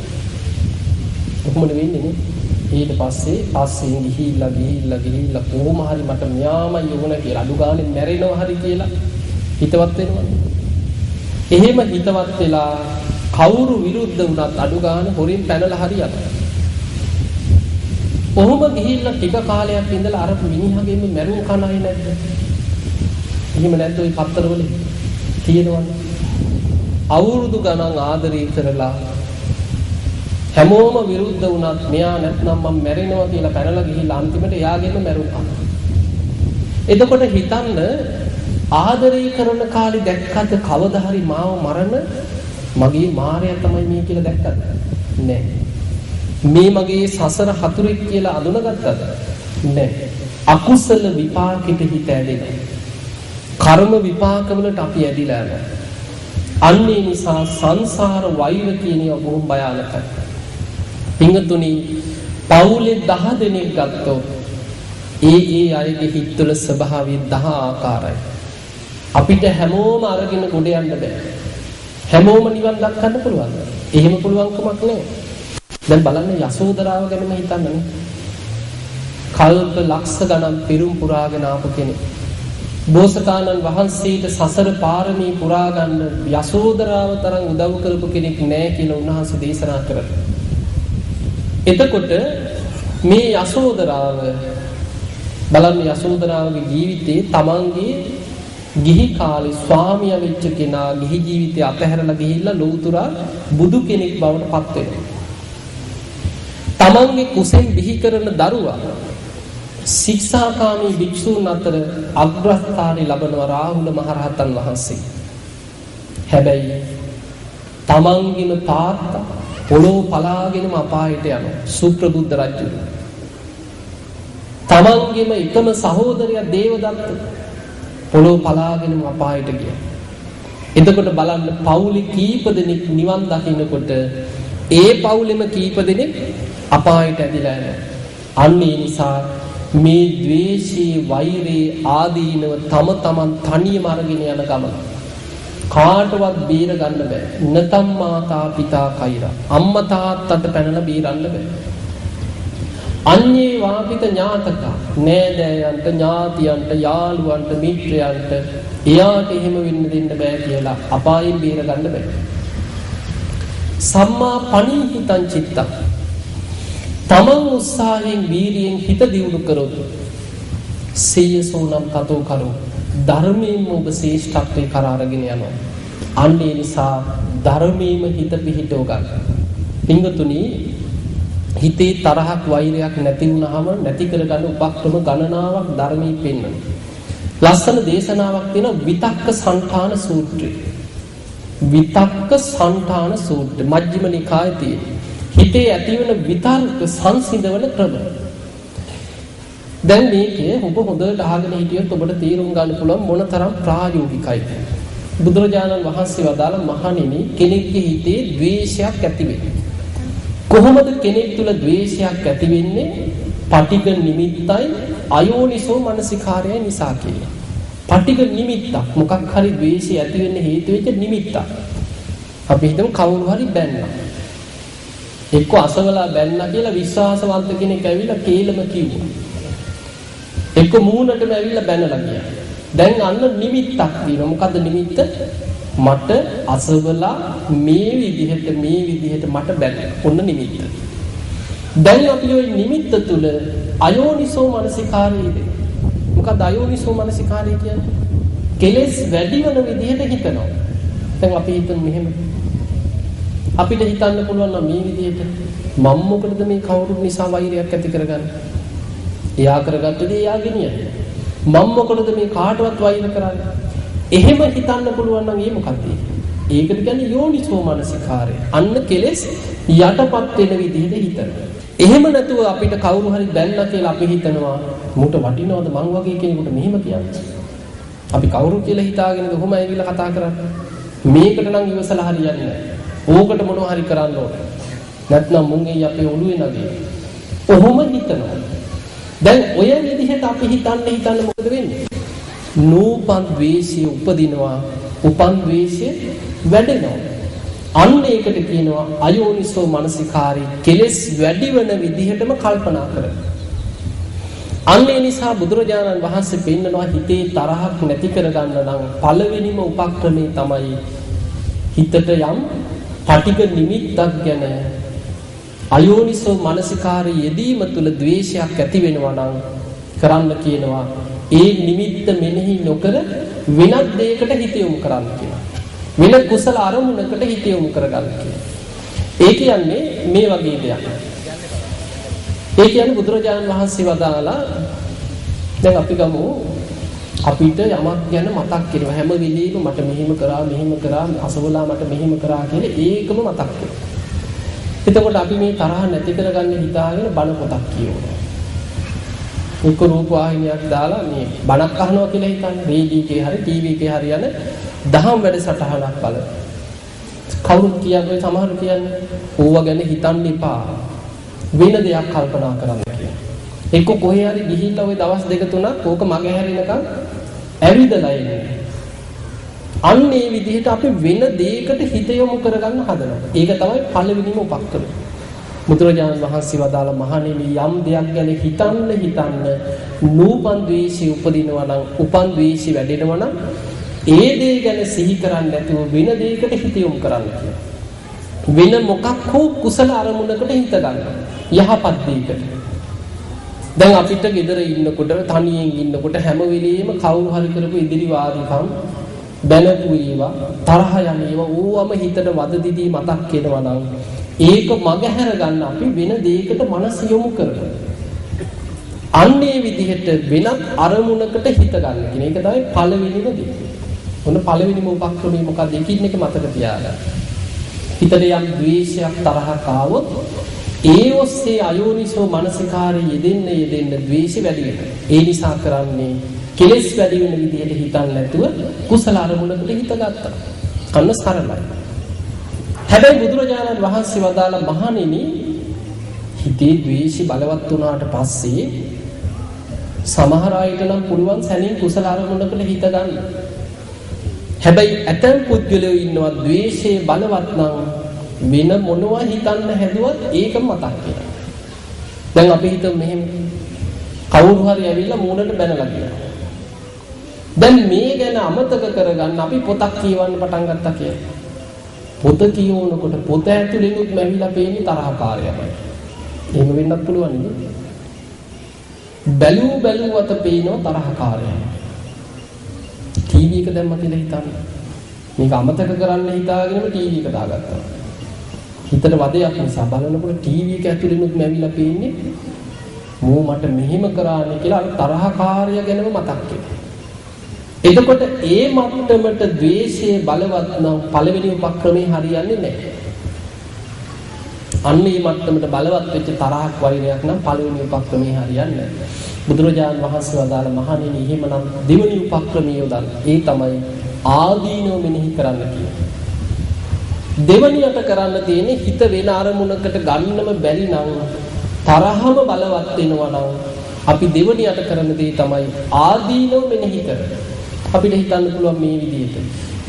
Speaker 1: කොහොමද වෙන්නේ නේ? ඊට පස්සේ ගිහිල්ලා කොහොම හරි මට මෙයාමයි යෝන කියලා අඩු ගානේ මැරෙනවා හරි කියලා හිතවත් වෙනවනේ. එහෙම හිතවත් වෙලා කවුරු විරුද්ධ වුණත් අඩු ගානේ හොරින් පැනලා හරි යනවා. කොහොම ගිහිල්ලා ටික කාලයක් ඉඳලා අර මිනිහගෙම මැරුම් කනයි නැද්ද? එහෙම නැද්ද ওই පත්තරවල තියෙනවනේ. අවුරුදු ගණන් ආදරය කරලා හැමෝම විරුද්ධ වුණත් මෙයා නැත්නම් මම මැරෙනවා කියලා පැනලා ගිහිල්ලා අන්තිමට එයාගෙම මැරුණා. එතකොට හිතන්න ආදරය කරන කාලේ දැක්කද කවදා හරි මාව මරන මගේ මාරයා තමයි මේ කියලා දැක්කද? නෑ. මේ මගේ සසර හතුරෙක් කියලා අඳුනගත්තද? නෑ. අකුසල විපාකෙට හිත ඇදෙනවා. කර්ම විපාකවලට අපි ඇදිලා යනවා. අන්නේ නිසා සංසාර වෛර කියන ඒවා බොහොම භයානකයි. පින්තුනි පවුලේ 10 දෙනෙක් ගත්තොත් ඒ අයගේ හිතවල ස්වභාවය 10 ආකාරයි. අපිට හැමෝම අරගෙන ගොඩ යන්න බෑ. හැමෝම නිවන් දක්වන්න පුළුවන්. එහෙම පුළුවන්කමක් නෑ. දැන් බලන්න යසෝදරාව ගැනම හිතන්නනේ. කල්ප ලක්ෂ ගණන් පිරුම් පුරාගෙන ආපු කෙනෙක්. බෝසතාණන් වහන්සේට සසර පාරමී පුරා ගන්න යසෝදරාව තරම් උදව් කරපු කෙනෙක් නෑ කියලා උන්වහන්සේ දේශනා කරා. එතකොට මේ යසෝදරාව බලන්න යසෝදරාවගේ ජීවිතේ තමන්ගේ ගිහි කාලේ ස්වාමියා වෙච්ච කෙනා ගිහි ජීවිතය අතහැරලා ගිහිල්ලා ලෞතුරා බුදු කෙනෙක් බවට පත් වෙනවා. තමන්ගේ කුසෙන් බිහි කරන දරුවා ශික්ෂාකාමී භික්ෂූන් අතර අග්‍රස්ථානය ලබනවා රාහුල මහරහතන් වහන්සේ. හැබැයි තමන්ගේම තාත්තා පොළොව පලාගෙනම අපායට යනවා සුප්‍රබුද්ධ රජු. තමන්ගේම එකම සහෝදරයා දේවදත්ත පොළොව පලාගෙනම අපායට ගියා. එතකොට බලන්න පවුලේ කීප දෙනෙක් නිවන් දකින්නකොට ඒ පවුලෙම කීප දෙනෙක් අපායට ඇදිලා යනවා. අන්න ඒ නිසා මේ ද්වේෂී වෛරේ ආදීනව තම තමන් තනියම අරගෙන යන ගමන කාටවත් බේර ගන්න බෑ. නතම් මාතා පිතා කෛරා. අම්මා තාත්තට පැනලා බේරන්න බෑ. අඤ්ඤේ වාපිත ඥාතක නෑදෑයන්ට ඥාතියන්ට යාළුවන්ට මිත්‍රයන්ට එයාට එහෙම වෙන්න දෙන්න බෑ කියලා අපායෙන් බේර ගන්න බෑ. සම්මා පණිහිතං චිත්තං තමන් උත්සාහයෙන් වීරියෙන් හිත දියුණු කරොත් සීයසෝනම් කතෝ කරෝ ධර්මයෙන් ඔබ ශ්‍රේෂ්ඨත්වයේ කරා අරගෙන යනවා. අන්න ඒ නිසා ධර්මයෙන්ම හිත පිහිටව ගන්න. පින්වතුනි හිතේ තරහක් වෛරයක් නැති වුනහම නැති කරගන්න උපක්‍රම ගණනාවක් ධර්මයේ පෙන්වනවා. ලස්සන දේශනාවක් තියෙන විතක්ක සංඨාන සූත්‍රය. විතක්ක සංඨාන සූත්‍රය මජ්ක්‍ධිම නිකායේ තියෙන. හිතේ ඇතිවන විතර්ක සංසිඳවන ක්‍රම. දැන් මේකේ ඔබ හොඳට අහගෙන හිටියොත් ඔබට තීරුම් ගන්න පුළුවන් මොනතරම් ප්‍රායෝගිකයිද. බුදුරජාණන් වහන්සේ වදාළ මහණෙනි කෙනෙක්ගේ හිතේ ද්වේෂයක් ඇති වෙන්නේ. කොහොමද කෙනෙක් තුල ද්වේෂයක් ඇති වෙන්නේ? පටිඝ නිමිත්තයි අයෝනිසෝ මනසිකාරය නිසා කියලා. පටිඝ නිමිත්තක් මොකක් හරි ද්වේෂය ඇති වෙන්න හේතු වෙච්ච නිමිත්තක්. අපි හිතමු කවුරු හරි බැන්නා. එක්ක අසවලා බැන්නා කියලා විශ්වාසවන්ත කෙනෙක් ඇවිල්ලා කේලම කිව්වා. එක්ක මූණටම ඇවිල්ලා බැනලා ගියා. දැන් අන්න නිමිත්තක් දිනවා. මොකද්ද නිමිත්ත? මට අසවලා මේ විදිහට මට බැන්නා. ඔන්න නිමිත්ත. දැන් අපි ওই නිමිත්ත තුල අයෝනිසෝ මනසිකාරයේද. මොකද්ද අයෝනිසෝ මනසිකාරය කියන්නේ? කෙලෙස් වැඩි වෙන විදිහට හිතනවා. දැන් අපි හිතමු මෙහෙම. අපිට හිතන්න පුළුවන් නම් මේ විදිහට මම මොකටද මේ කවුරු නිසා වෛරයක් ඇති කරගන්නේ? එයා කරගත්ත දේ එයා ගෙනියන්නේ. මම මොකටද මේ කාටවත් වෛර කරන්නේ? එහෙම හිතන්න පුළුවන් නම් ඒ මොකක්ද? ඒකට කියන්නේ යෝනිසෝ මනසිකාරය. අන්න කෙලෙස් යටපත් වෙන විදිහට හිතනවා. එහෙම නැතුව අපිට කවුරු හරි දැන්නා කියලා අපි හිතනවා මුට වටිනවද මං වගේ කෙනෙකුට මෙහෙම කියන්නේ? අපි කවුරු කියලා හිතාගෙනද කොහොම ඇවිල්ලා කතා කරන්නේ? මේකට නම් ඉවසලා හරියන්නේ නැහැ. ඕකට මොනව හරි කරන්න ඕනේ. නැත්නම් මුන්ගේ අපේ ඔළුවේ නැගේ. ඔහොම හිතනවා. දැන් ඔය විදිහට අපි හිතන්න මොකද වෙන්නේ? නූපන් ද්වේෂය උපදිනවා, උපන් ද්වේෂය වැඩෙනවා. අන්න ඒකට කියනවා අයෝනිසෝ මනසිකාරී, කෙලෙස් වැඩි වෙන විදිහටම කල්පනා කරන. අන්න ඒ නිසා බුදුරජාණන් වහන්සේ පෙන්නනවා හිතේ තරහක් නැති කරගන්න නම් පළවෙනිම උපක්‍රමය තමයි හිතට යම් පටිඝ නිමිත්තක් ගැන අයෝනිසෝ මනසිකාරී යෙදීම තුළ ද්වේෂයක් ඇති වෙනවා නම් කරන්න කියනවා ඒ නිමිත්ත මෙනෙහි නොකර වෙනත් දෙයකට හිත යොමු කරන්න කියනවා. වෙන කුසල අරමුණකට හිත යොමු කරගන්න කියනවා. ඒ කියන්නේ මේ වගේ දෙයක්. ඒ කියන්නේ බුදුරජාණන් වහන්සේ වදාලා දැන් අපි ගමු අපිට යමක් ගැන මතක් කරනවා හැම වෙලෙම මට මෙහෙම කරා අසවලා මට මෙහෙම කරා කියලා ඒකම මතක් වෙනවා. එතකොට අපි මේ තරහ නැති කරගන්න හිතාගෙන බණ පොතක් කියවනවා. එක්ක රූප වාහිනියක් දාලා මේ බණක් අහනවා කියලා හිතන්නේ රේඩියෝ එකේ හරි ටීවී එකේ හරි යන දහම් වැඩසටහනක් බලන. කවුරුත් කියන්නේ සමහර කියන්නේ ඕවා ගැන හිතන්න එපා. වෙන දෙයක් කල්පනා කරන්න කියලා. එක්ක කොහේ හරි ගිහිල්ලා ওই දවස් දෙක තුනක් ඕක මගේ හැරෙනකන් ඇවිදලා ඉන්නේ. අන්න ඒ විදිහට අපි වෙන දෙයකට හිත යොමු කරගන්න හදනවා. ඒක තමයි පළවෙනිම උපක්‍රමය. බුදුරජාණන් වහන්සේ වදාළ මහණෙනි යම් දෙයක් ගැන හිතන්න නූපන් ද්වේෂය උපදිනවා නම් උපන් ද්වේෂය වැඩෙනවා නම් ඒ දේ ගැන සිහි කරන්නේ නැතුව වෙන දෙයකට හිත යොමු කරන්න කියලා. වෙන මොකක් හෝ කුසල අරමුණකට හිත ගන්න. යහපත් දෙයකට. දැන් අපිට ගෙදර ඉන්නකොට තනියෙන් ඉන්නකොට හැම වෙලෙම කවුරු හරි කරපු ඉදිරි වාදිකම් බැලපු ඒවා තරහ යන ඒවා ඕවම හිතට වද දිදී මතක් වෙනවා නම් ඒක මගහැර ගන්න අපි වෙන දෙයකට මනස යොමු කරනවා. අන්නේ විදිහට වෙනත් අරමුණකට හිත ගන්න කියන එක තමයි පළවෙනිම දේ. ඔන්න පළවෙනිම උපක්‍රමය මොකක්ද? එකින් එක මතක තියාගන්න. හිතට යම් ද්වේෂයක් තරහක් ආවොත් ඒ ඔස්සේ අයෝනිසෝ මනසිකාරී යෙදෙන්න ද්වේෂය වැඩි වෙනවා. ඒ නිසා කරන්නේ කෙලෙස් වැඩි වෙන විදිහට හිතන්නේ නැතුව කුසල අරමුණකට හිත ගත්තා. අන්න සරලයි. හැබැයි බුදුරජාණන් වහන්සේ වදාළ මහණෙනි හිතේ ද්වේෂي බලවත් වුණාට පස්සේ සමහර අයට නම් පුළුවන් සැනින් කුසල අරමුණකට හිත ගන්න. හැබැයි ඇතැම් පුද්ගලයෝ ඉන්නවා ද්වේෂයේ බලවත් නම් වෙන මොනවා හිතන්න හැදුවත් ඒක මතක් වෙනවා. දැන් අපි හිතමු මෙහෙම කවුරු හරි ඇවිල්ලා මූණට බැනලා කියනවා. දැන් මේ ගැන අමතක කරගන්න අපි පොතක් කියවන්න පටන් ගත්තා කියලා. පොත කියවනකොට පොත ඇතුළේනුත් මැවිලා පේන්නේ තරහකාරයමයි. එහෙම වෙන්නත් පුළුවන් නේද? බැලුවත පේනවා තරහකාරයමයි. ටීවී එක දැම්ම කියලා හිතන්න. මේක අමතක කරන්න හිතාගෙනම ටීවී එක දාගත්තා. හිතට වදයක් නිසා බලනකොට ටීවී එක ඇතුළේනුත් මැවිලා පේන්නේ මෝ මට මෙහෙම කරානේ කියලා අර තරහකාරය ගැනම මතක් වෙනවා. එතකොට ඒ මට්ටමට ද්වේෂයේ බලවත් නම් පළවෙනි උපක්‍රමේ හරියන්නේ නැහැ. අන්න මේ මට්ටමට බලවත් වෙච්ච තරහක් වෛරයක් නම් පළවෙනි උපක්‍රමේ හරියන්නේ නැහැ. බුදුරජාණන් වහන්සේ වදාළ මහණෙනි එහෙමනම් දෙවෙනි උපක්‍රමය යොදන්න. ඒ තමයි ආදීනව මෙනෙහි කරන්න කියන්නේ. දෙවෙනියට කරන්න තියෙන්නේ හිත වෙන අරමුණකට ගන්නම බැරි නම් තරහම බලවත් වෙනවා නම් අපි දෙවෙනියට කරන දේ තමයි ආදීනව මෙනෙහි කරන්න. අපිට හිතන්න පුළුවන් මේ විදිහට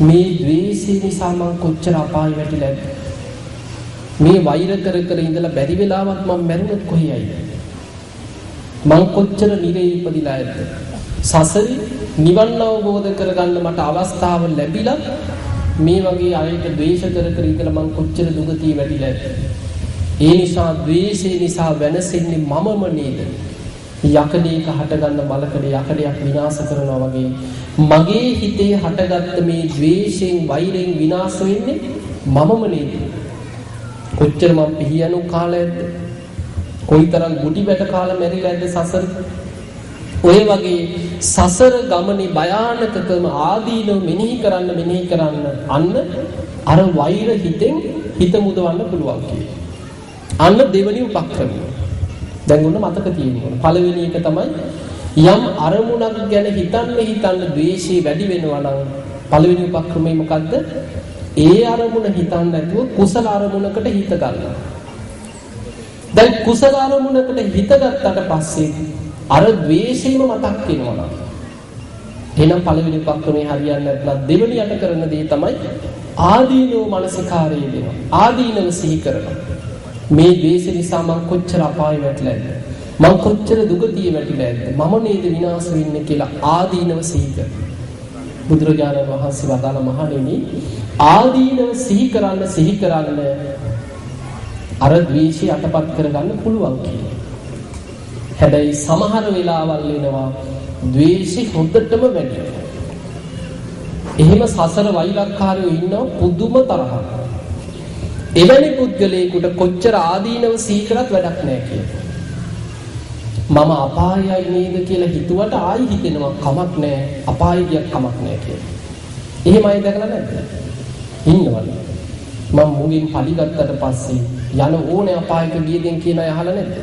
Speaker 1: මේ ද්වේෂය නිසා මම කොච්චර අපාය වැටිලාද? මේ වෛර කර ඉඳලා බැරි වෙලාවක් මම මැරුණොත් කොහේයිද? මම කොච්චර නිරේ ඉපදිලා ඇද්ද? සසරි නිවන් අවබෝධ කරගන්න මට අවස්ථාව ලැබිලා මේ වගේ අයට ද්වේෂ කර ඉඳලා මම කොච්චර දුගතිය වැටිලාද? ඒ නිසා ද්වේෂය නිසා වෙනසෙන්නේ මමම නේද? යකඩයක හටගන්න මලකඩ යකඩයක් විනාශ කරනවා වගේ මගේ හිතේ හටගත්ත මේ ද්වේෂයෙන් වෛරයෙන් විනාශ වෙන්නේ මමම නේද? කොච්චර මම පිහියනු කාලයක්ද? කොයිතරම් ගුටි වැට කාලා මැරිලාද සසර? ඔය වගේ සසර ගමනේ භයානකකම ආදීනව මෙනෙහි කරන්න අන්න අර වෛර හිතෙන් හිත මුදවන්න පුළුවන් කියලා. අන්න දෙවෙනි උපක්‍රමය. දැන් උන්න මතක තියෙනවා. පළවෙනි එක තමයි යම් අරමුණක් ගැන හිතන්න ද්වේෂය වැඩි වෙනවා නම් පළවෙනි උපක්‍රමය මොකද්ද? ඒ අරමුණ හිතන්න නැතුව කුසල අරමුණකට හිත ගන්නවා. දැන් කුසල අරමුණකට හිත ගත්තට පස්සේ අර ද්වේෂයම මතක් වෙනවා. එහෙනම් පළවෙනි උපක්‍රමයේ හරියන්නේ නැත්නම් දෙවෙනි යට කරන දේ තමයි ආදීනව මනසිකාරය දෙනවා. ආදීනව සිහි කරනවා. මේ ද්වේෂ නිසා මං කොච්චර අපාය වැටලාද? මං කොච්චර දුගතිය වැටිලාද? මම නේද විනාශ වෙන්නේ කියලා ආදීනව සිහි කරනවා. බුදුරජාණන් වහන්සේ වදාළ මහණෙනි ආදීනව සිහි කරන්න අර ද්වේෂය අටපත් කරගන්න පුළුවන් කියලා. හැබැයි සමහර වෙලාවල් වෙනවා ද්වේෂي හොද්දටම වැඩි. එහෙම සසර වෛරක්කාරයෝ ඉන්නව පුදුම තරහක්. එවැනි පුද්ගලයෙකුට කොච්චර ආදීනව සිහි කරත් වැඩක් නැහැ කියලා. මම අපායයි නේද කියලා හිතුවට ආයි හිතෙනවා කමක් නැහැ අපායි ගියක් කමක් නැහැ කියලා. එහෙම අය දැකලා නැද්ද? ඉන්නවනේ. මම මුලින් පරිගත්තට පස්සේ යන ඕනේ අපායක ගියදෙන් කියන අය අහලා නැද්ද?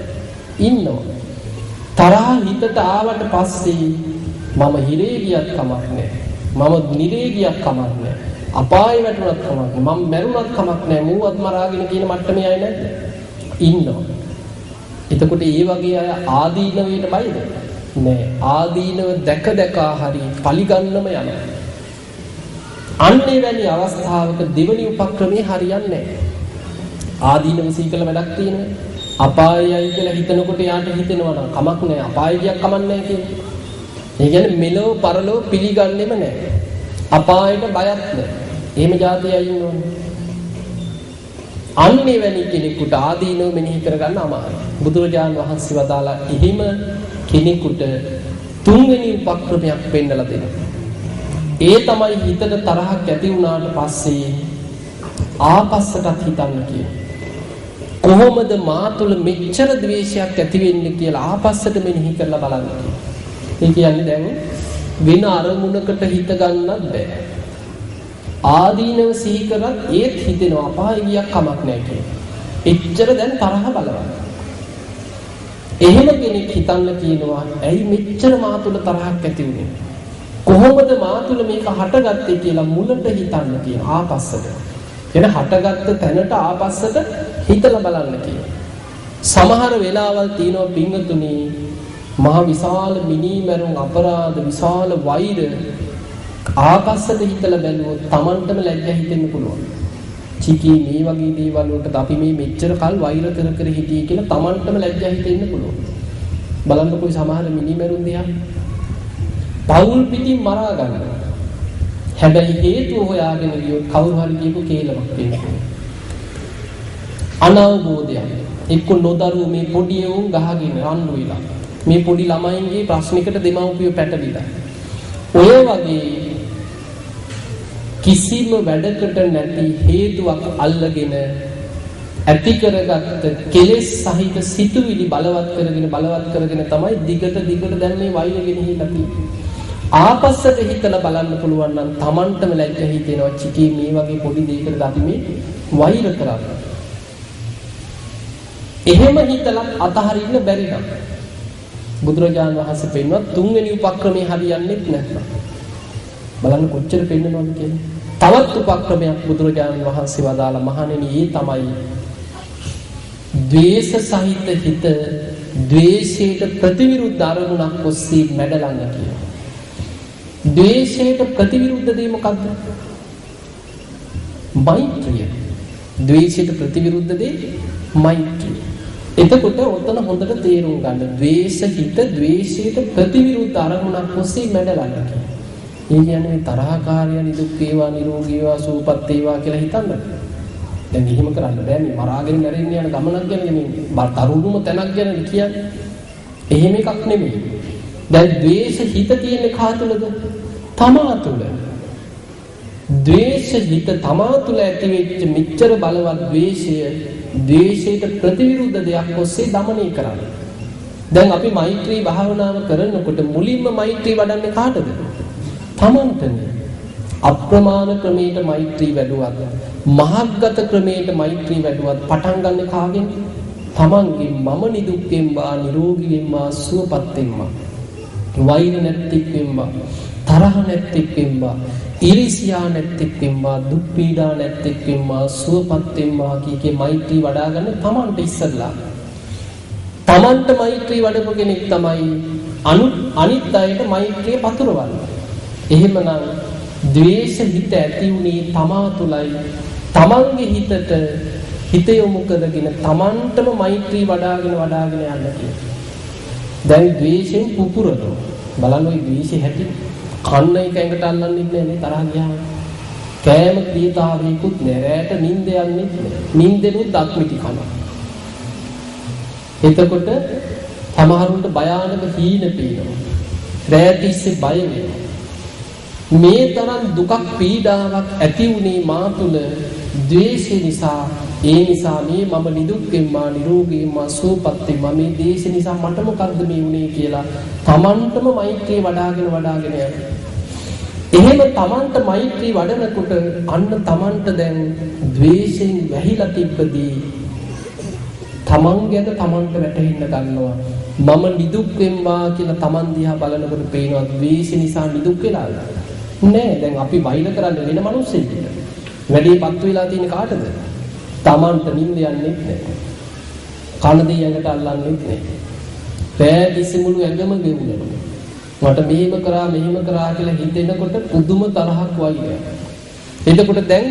Speaker 1: ඉන්නවා. තරහ හිතට ආවට පස්සේ මම හිරේ ගියක් කමක් නැහැ. මම නිරේ ගියක් කමක් නැහැ. අපාය වැටුණත් කමක් නැහැ. මම මැරුණත් කමක් නැහැ. මූවත් මරාගෙන කියන මට්ටමේ අය නැද්ද? ඉන්නවා. එතකොට ඒ වගේ අය ආදීනවයට බයද? නෑ. ආදීනව දැක හරි පරිගන්නම යනවා. අන්නේ වැනි අවස්ථාවක දෙවනි උපක්‍රමයේ හරියන්නේ නැහැ. ආදීනව සීකල වැඩක් තියෙනවා. අපායයි කියලා හිතනකොට යාට හිතෙනවා නම් කමක් නැහැ. අපාය ගියක් කමක් නැහැ කියලා. ඒ කියන්නේ මෙලෝ පරලෝ පිළිගන්නෙම නැහැ. අපායට බයත් නැහැ. එහෙම જાතියයි ඉන්නෝනේ. අන්නේ වැනි කෙනෙකුට ආදීනව මෙනෙහි කරගන්න අමාරුයි. බුදුරජාණන් වහන්සේ වදාලා එහෙම කෙනෙකුට තුන්වෙනි උපක්‍රමයක් පෙන්නලා දෙනවා. ඒ තමයි හිතට තරහක් ඇති වුණාට පස්සේ ආපස්සටත් හිතන්න කියන. කොහොමද මා තුළ මෙච්චර ද්වේෂයක් ඇති වෙන්නේ කියලා ආපස්සට මෙනෙහි කරලා බලන්න කියන. ඒ කියන්නේ දැන් වෙන අරමුණකට හිත ගන්නත් බෑ. ආදීනව සිහි කරත් ඒත් හිතෙනවා අපාය ගියක් කමක් නැහැ කියලා. එච්චර දැන් තරහ බලවත්. එහෙම කෙනෙක් හිතන්න කියනවා ඇයි මෙච්චර මා තුළ තරහක් ඇති වුනේ? කොහොමද මා තුළ මේක හටගත්තේ කියලා මුලට හිතන්න කියන ආපස්සට. එන හටගත්ත තැනට ආපස්සට හිතලා බලන්න කියන. සමහර වෙලාවල් තියෙනවා පිංගතුනි මහ විශාල මිනිමරුන් අපරාධ විශාල වෛර ආපස්සට හිතලා බැලුවොත් Tamanටම ලැජ්ජා හිතෙන්න පුළුවන්. චිකී මේ වගේ දේවල් වලට අපි මේ මෙච්චර කල් වෛර කර හිටියේ කියලා Tamanටම ලැජ්ජා හිතෙන්න පුළුවන්. බලන්නකොයි සමහර මිනිමරුන් දිහා පවුල් පිටින් මරා ගන්නවා. හැබැයි හේතුව හොයාගෙන ගියොත් කවුරු හරි කියපු කේලමක් වෙනවා. අනවබෝධයක්. එක්ක නොදරුව මේ පොඩි උන් ගහගෙන රණ්ඩු වෙලා. මේ පොඩි ළමයින්ගේ ප්‍රශ්නයකට දෙමව්පියෝ පැටලිලා. ඔය වගේ කිසිම වැඩකට නැති හේතුවක් අල්ලගෙන ඇති කරගත්ත කෙලෙස් සහිත සිතුවිලි බලවත් කරගෙන තමයි දිගට දැන් මේ වෛර ගෙනහිලා තියෙන්නේ. ආපස්සට හිතලා බලන්න පුළුවන් නම් Tamanටම ලැජ්ජ හිතෙනවා චිකී මේ වගේ පොඩි දෙයකට අපි මේ වෛර කරන්නේ. එහෙම හිතලා අතහරින්න බැරි නම් බුදුරජාණන් වහන්සේ පෙන්වන තුන්වෙනි උපක්‍රමයේ හරියන්නේ නැත්නම් බලන්න කොච්චර පෙන්නනවද කියන්නේ. තවත් උපක්‍රමයක් බුදුරජාණන් වහන්සේ වදාළ මහණෙනි ඒ තමයි ද්වේෂ සහිත හිත ද්වේෂයට ප්‍රතිවිරුද්ධ අරමුණක් ඔස්සේ මැඩලන්න කියන. ද්වේෂයට ප්‍රතිවිරුද්ධ දේ මොකද්ද? මෛත්‍රිය. ද්වේෂයට ප්‍රතිවිරුද්ධ දේ මෛත්‍රිය. එතකොට ඔතන හොඳට තේරුම් ගන්න ද්වේෂ හිත ද්වේෂයට ප්‍රතිවිරුද්ධ අරමුණක් ඔස්සේ මැඩලන්න කියන. ඒ කියන්නේ තරහකාරයන් දුක් වේවා නිරෝගී වේවා සුවපත් වේවා කියලා හිතන්න. දැන් එහෙම කරන්න බෑ මේ මරාගෙන මැරෙන්න යන ගමනක් ගැන නෙමෙයි. තරුණුම තැනක් ගැන කියන්නේ. එහෙම එකක් නෙමෙයි. දැන් ද්වේෂ හිත තියෙන්නේ කා තුලද? තමා තුල. ද්වේෂ හිත තමා තුල ඇති වෙච්ච මෙච්චර බලවත් ද්වේෂය ද්වේෂයට ප්‍රතිවිරුද්ධ දෙයක් ඔස්සේ দমনය කරන්න. දැන් අපි මෛත්‍රී භාවනාව කරනකොට මුලින්ම මෛත්‍රී වඩන්නේ කාටද? තමන්ටනේ. අප්‍රමාණ ක්‍රමයට මෛත්‍රී වැඩුවත් මහග්ගත ක්‍රමයට මෛත්‍රී වැඩුවත් පටන් ගන්න කාගෙන්? තමන්ගේ මම නිදුක් වෙම්වා නිරෝගී වෙම්වා සුවපත් වෙම්වා වෛර නැත්තික් වෙම්වා තරහ නැත්තික් වෙම්වා ඊර්ෂ්‍යා නැත්තික් වෙම්වා දුක් පීඩා නැත්තික් වෙම්වා සුවපත් වෙම්වා කීකේ මෛත්‍රී වඩා ගන්න තමන්ට ඉස්සරලා තමන්ට මෛත්‍රී වඩපු කෙනෙක් තමයි අනිත් අයට මෛත්‍රිය පතුරවන්නේ. එහෙමනම් ද්වේෂ හිත ඇති උනේ තමා තුලයි. තමන්ගේ හිත යොමු කරගෙන තමන්ටම මෛත්‍රී වඩාගෙන යන්න කියලා. දැන් ද්වේෂයෙන් පුපුරනවා. බලන්න ওই ද්වේෂේ හැටි කන්න එක ඇඟට අල්ලන්නේ නැහැ නේ තරහ ගියාම. කෑම ප්‍රියතාවයකුත් නැරෑට නිින්ද යන්නේ නැහැ. නිින්දෙනුත් දක්මිටි කනවා. එතකොට සමහරුන්ට භයානක හීන පේනවා. රැතිස්සේ බය වෙනවා. මේ තරම් දුකක් පීඩාවක් ඇති වුණේ මා තුල ද්වේෂය නිසා. ඒ නිසා මම නිදුක් වෙම්මා නිරෝගී වෙම්මා සුවපත් වෙම්මා මේ දේශ නිසා මට මොකද්ද මේ වුනේ කියලා තමන්ටම මෛත්‍රිය වඩාගෙන යනවා. එහෙම තමන්ට මෛත්‍රී වඩනකොට අන්න තමන්ට දැන් ද්වේෂයෙන් වැහිලා තිබ්බදී තමන් ගැන තමන්ට වැටහෙන්න ගන්නවා. මම නිදුක් වෙම්මා කියලා තමන් දිහා බලනකොට පේනවා ද්වේෂ නිසා නිදුක් වෙලාද? නෑ. දැන් අපි බයිල කරන්නේ වෙන මිනිස්සෙක්. වැඩිපත් වෙලා තියෙන කාටද? තමන්ට නිින්ද යන්නේ නැහැ. කන දෙය ඇඟට අල්ලන්නේ නැහැ. පෑදිසි මුළු ඇඟම ගෙවුනවා. මට මෙහෙම කරා කියලා හිතෙනකොට පුදුම තරහක් වගේ. එතකොට දැන්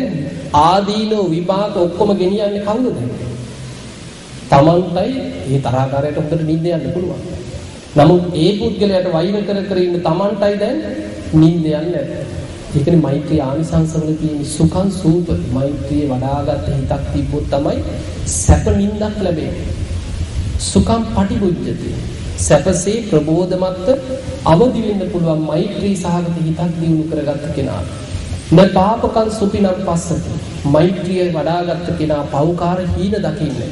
Speaker 1: ආදීනෝ විපාක ඔක්කොම ගෙනියන්නේ කවුද? තමන්ටයි. ඒ තරහකාරයට හොඳට නිින්ද යන්න පුළුවන්. නමුත් ඒ පුද්ගලයාට වෛර කර ඉන්න තමන්ටයි දැන් නිින්ද යන්නේ නැහැ. ඒකනේ මෛත්‍රී ආනිසංසවල තියෙන සුඛං සූපති. මෛත්‍රිය වඩාගත් හිතක් තිබ්බොත් තමයි සැප නිින්දක් ලැබෙන්නේ. සුඛං පටිභුජ්ජති. සැපසේ ප්‍රබෝධමත් අවදි වෙන්න පුළුවන් මෛත්‍රී සහගත හිතක් දියුණු කරගත්ත කෙනා. න පාපකං සුපිනම් පස්සති. මෛත්‍රිය වඩාගත් කෙනා පෞකාර හීන දකින්නේ.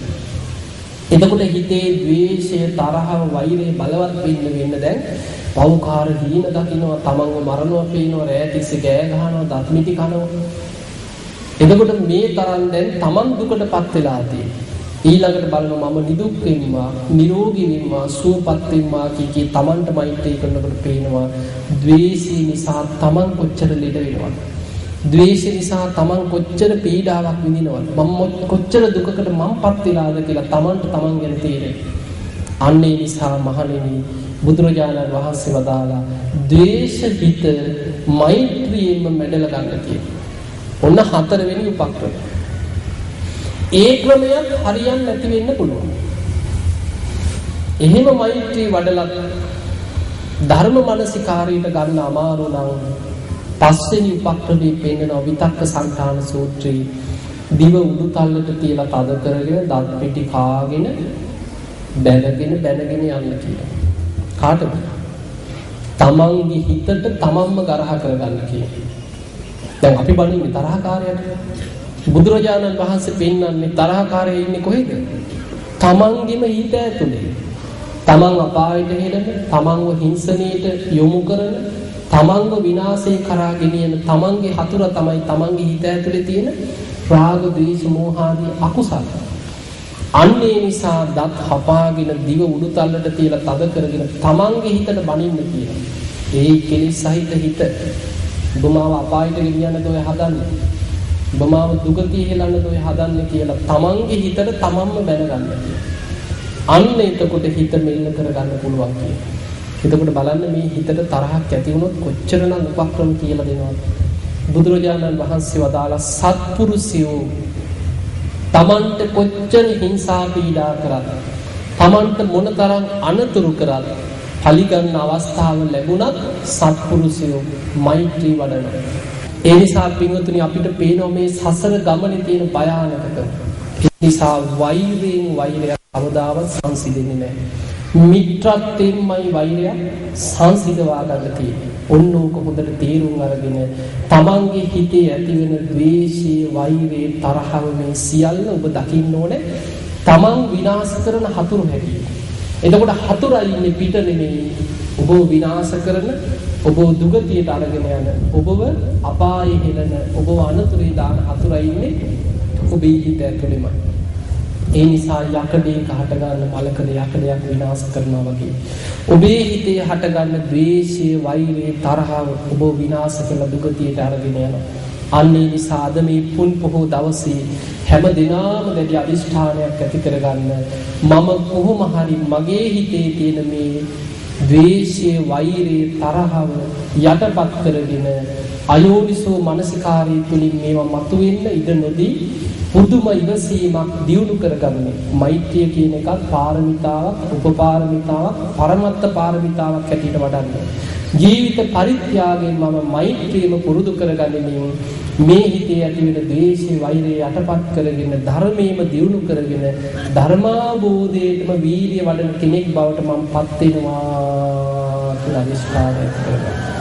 Speaker 1: එතකොට හිතේ ද්වේෂය, තරහව, වෛරය බලවත් වෙන්න දැන් පෞකාර හීන දකින්නවා, තමන්ව මරනවා පේනවා, රැතිස්සේ ගෑ ගහනවා, දත් මිටි කනවා. එතකොට මේ තරම් දැන් තමන් දුකටපත් වෙලා තියෙන්නේ. ඊළඟට බලනවා මම නිදුක් වෙම්මා, නිරෝගී වෙම්මා, සුවපත් වෙම්මා කී තමන්ට මෛත්‍රී කරනකොට පේනවා ද්වේෂය නිසා තමන් කොච්චර ලෙඩ වෙනවද? ද්වේෂය නිසා තමන් කොච්චර පීඩාවක් විඳිනවද? මම කොච්චර දුකකට මම්පත් වෙලාද කියලා තමන්ට තමන් ගැන තේරෙනවා. අන්න ඒ නිසා මහණෙනි බුදුරජාණන් වහන්සේ වදාලා ද්වේෂ හිත මෛත්‍රියෙන්ම මැඩලා ගන්න කියලා. ඔන්න හතරවෙනි උපක්‍රමය. ඒ ක්‍රමයක් හරියන්නේ නැති වෙන්න පුළුවන්. එහෙම මෛත්‍රී වඩලත් ධර්ම මානසිකාරයට ගන්න අමාරු නම් පස්වෙනි උපක්‍රමයේ පෙන්වන විතක්ක සංඨාන සූත්‍රයේ දිව උඩු තල්ලට තියලා තද කරගෙන දත් පිටි කාගෙන බැනගෙන යන්න කියලා. කාටද? තමන්ගේ හිතට තමන්ම ගරහ කරගන්න කියලා. දැන් අපි බලන්නේ තරහකාරයට. බුදුරජාණන් වහන්සේ පෙන්වන්නේ තරහකාරයෙ ඉන්නේ කොහෙද? තමන්ගේම හිත ඇතුලේ. තමන් අපායට හෙළන, තමන්ව හිංසනයට යොමු කරන, තමන්ව විනාශේ කරා ගෙනියන තමන්ගේ හතුර තමයි තමන්ගේ හිත ඇතුලේ තියෙන රාග, ද්වේෂ, මෝහ ආදී අකුසල. අන්නේ නිසා දත් හපාගෙන දිව උඩු තල්ලට තියලා තද කරගෙන තමන්ගේ හිතට බනින්න කියලා. ඒ කෙලෙස් සහිත හිත ඔබමාව අපායට ගෙනියන්නද ඔය හදන්නේ? ඔබමාව දුගතිය හෙලන්නද ඔය හදන්නේ කියලා තමන්ගේ හිතට තමන්ම බැනගන්න. අන්න එතකොට හිත මෙල්ල කරගන්න පුළුවන් කියලා. එතකොට බලන්න මේ හිතට තරහක් ඇති වුණොත් කොච්චරනම් උපක්‍රම කියලා දෙනවද? බුදුරජාණන් වහන්සේ වදාලා සත්පුරුෂයෝ තමන්ට කොච්චර හිංසා පීඩා කරත්, තමන්ට මොනතරම් අනතුරු කරත්, පරිගන්න අවස්ථාව ලැබුණත් සත්පුරුෂයෝ මෛත්‍රී වඩනවා. ඒ නිසා පින්වතුනි අපිට පේනවා මේ සසර ගමනේ තියෙන භයානකකම. ඒ නිසා වෛරයෙන් වෛරය කවදාවත් සංසිඳෙන්නේ නැහැ. මිත්‍රත්වයෙන්මයි වෛරය සංසිඳවා ගන්න තියෙන්නේ. ඔන්න ඕක හොඳට තේරුම් අරගෙන තමන්ගේ හිතේ ඇතිවෙන ද්වේෂය, වෛරය, තරහව මේ සියල්ල ඔබ දකින්න ඕනේ තමන් විනාශ කරන හතුරු හැටියට. එතකොට හතුරා ඉන්නේ පිට නෙමෙයි, ඔබ විනාශ කරන, ඔබ දුගතියට අරගෙන යන, ඔබව අපායේ හෙළන, ඔබව අනතුරේ දාන හතුරා ඉන්නේ ඔබේ හිත ඇතුළේමයි. ඒ නිසා යකඩේක හට ගන්න මලකඩ යකඩයක් විනාශ කරනවා වගේ ඔබේ හිතේ හට ගන්න ද්වේෂය, වෛරය, තරහව ඔබ විනාශ කරලා දුගතියට අරගෙන යනවා. අන්නේ නිසා අද මේ පුන් පොහෝ දවසේ හැම දිනම දැඩි අදිෂ්ඨානයක් ඇති කරගන්න මම කොහොම හරි මගේ හිතේ තියෙන මේ ද්වේෂය, වෛරය, තරහව යටපත් කරගෙන අයෝනිසෝ මනසිකාරී තුලින් මේවා මතුවෙන්න ඉඩ නොදී පුදුම ඉවසීමක් දියුණු කරගන්නේ. මෛත්‍රිය කියන එකත් පාරමිතාවක්, උපපාරමිතාවක්, පරමත්ත පාරමිතාවක් හැටියට වඩන්න. ජීවිත පරිත්‍යාගයෙන් මම මෛත්‍රියම පුරුදු කරගනිමින් මේ හිතේ ඇති වෙන ද්වේෂය, වෛරය යටපත් කරගෙන ධර්මයේම දියුණු කරගෙන ධර්මාභෝධයේම වීර්ය වඩන කෙනෙක් බවට මම පත් වෙනවා කියලා අදිස්ථානය කරගන්නවා.